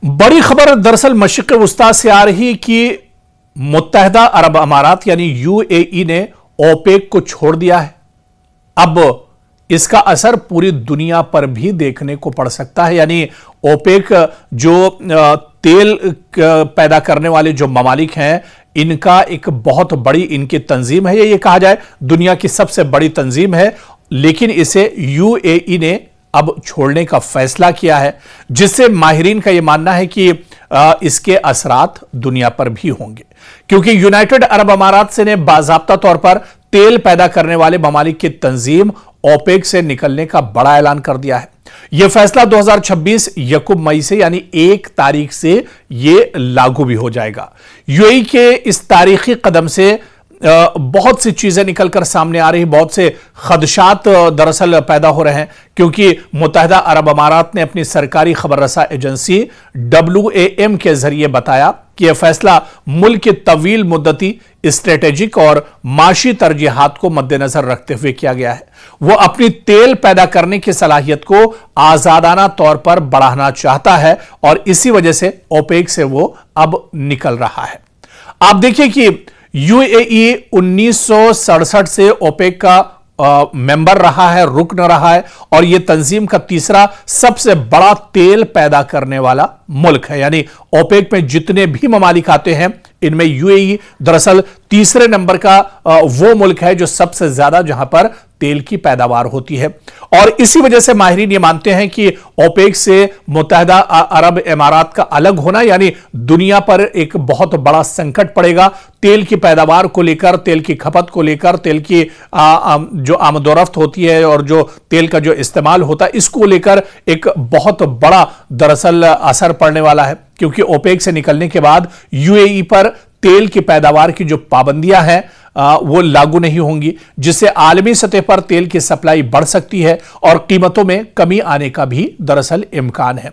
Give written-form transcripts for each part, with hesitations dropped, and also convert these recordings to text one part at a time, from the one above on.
बड़ी खबर दरअसल मशरिक़ वुस्ता से आ रही कि मुत्तहिदा अरब अमारात यानी यूएई ने ओपेक को छोड़ दिया है। अब इसका असर पूरी दुनिया पर भी देखने को पड़ सकता है। यानी ओपेक जो तेल पैदा करने वाले जो ममालिक हैं, इनका एक बहुत बड़ी इनकी तंजीम है। ये कहा जाए दुनिया की सबसे बड़ी तंजीम है, लेकिन इसे यूएई ने अब छोड़ने का फैसला किया है, जिससे माहिरीन का यह मानना है कि इसके असरात दुनिया पर भी होंगे, क्योंकि यूनाइटेड अरब अमारात से ने बाज़ाब्ता तौर पर तेल पैदा करने वाले ममालिक की तंजीम ओपेक से निकलने का बड़ा ऐलान कर दिया है। यह फैसला 2026 यकुम मई से यानी 1 तारीख से यह लागू भी हो जाएगा। यूएई के इस तारीखी कदम से बहुत सी चीजें निकलकर सामने आ रही, बहुत से खदशात दरअसल पैदा हो रहे हैं, क्योंकि मुत्तहिदा अरब अमारात ने अपनी सरकारी खबर रसा एजेंसी WAM के जरिए बताया कि यह फैसला मुल्क के तवील मुद्दती स्ट्रेटेजिक और माशी तरजीहात को मद्देनजर रखते हुए किया गया है। वो अपनी तेल पैदा करने की सलाहियत को आजादाना तौर पर बढ़ाना चाहता है और इसी वजह से ओपेक से वो अब निकल रहा है। आप देखिए कि यूएई 1967 से ओपेक का मेंबर रहा है, रुकन रहा है, और यह तंजीम का तीसरा सबसे बड़ा तेल पैदा करने वाला मुल्क है। यानी ओपेक में जितने भी ममालिक आते हैं, इनमें यूएई दरअसल तीसरे नंबर का वो मुल्क है जो सबसे ज्यादा जहां पर तेल की पैदावार होती है। और इसी वजह से माहिरीन ये मानते हैं कि ओपेक से मुत्तहिदा अरब अमारात का अलग होना यानी दुनिया पर एक बहुत बड़ा संकट पड़ेगा। तेल की पैदावार को लेकर, तेल की खपत को लेकर, तेल की जो आमदोरफ्त होती है और जो तेल का जो इस्तेमाल होता है, इसको लेकर एक बहुत बड़ा दरअसल असर पड़ने वाला है, क्योंकि ओपेक से निकलने के बाद यूएई पर तेल की पैदावार की जो पाबंदियां हैं वो लागू नहीं होंगी, जिससे आलमी सतह पर तेल की सप्लाई बढ़ सकती है और कीमतों में कमी आने का भी दरअसल इम्कान है।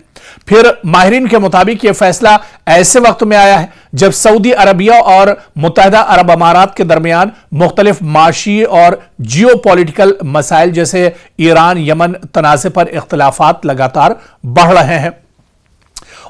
फिर माहिरीन के मुताबिक यह फैसला ऐसे वक्त में आया है जब सऊदी अरबिया और मुत्तहिदा अरब अमारात के दरमियान मुख्तलिफ माशी और जियो पॉलिटिकल मसाइल जैसे ईरान यमन तनाज़े पर इख्तिलाफात लगातार बढ़ रहे हैं।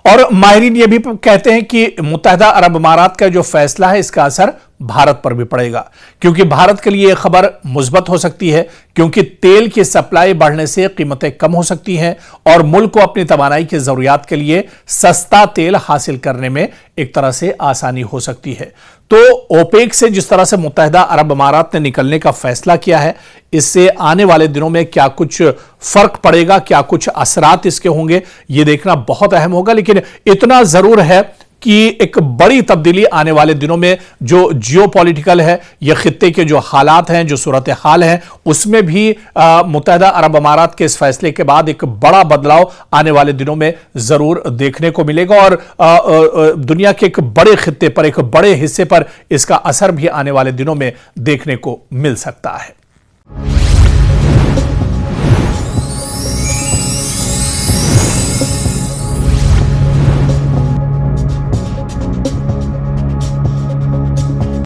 और माहिरीन ये भी कहते हैं कि मुत्तहिदा अरब अमारात का जो फैसला है, इसका असर भारत पर भी पड़ेगा, क्योंकि भारत के लिए यह खबर मुस्बत हो सकती है, क्योंकि तेल की सप्लाई बढ़ने से कीमतें कम हो सकती हैं और मुल्क को अपनी तवानाई की जरूरियात के लिए सस्ता तेल हासिल करने में एक तरह से आसानी हो सकती है। तो ओपेक से जिस तरह से मुत्तहिदा अरब अमारात ने निकलने का फैसला किया है, इससे आने वाले दिनों में क्या कुछ फर्क पड़ेगा, क्या कुछ असरात इसके होंगे, यह देखना बहुत अहम होगा। लेकिन इतना जरूर है कि एक बड़ी तब्दीली आने वाले दिनों में जो जियोपॉलिटिकल है, ये खित्ते के जो हालात हैं, जो सूरत हाल है, उसमें भी मुत्तहिदा अरब अमारात के इस फैसले के बाद एक बड़ा बदलाव आने वाले दिनों में जरूर देखने को मिलेगा और दुनिया के एक बड़े खित्ते पर, एक बड़े हिस्से पर इसका असर भी आने वाले दिनों में देखने को मिल सकता है।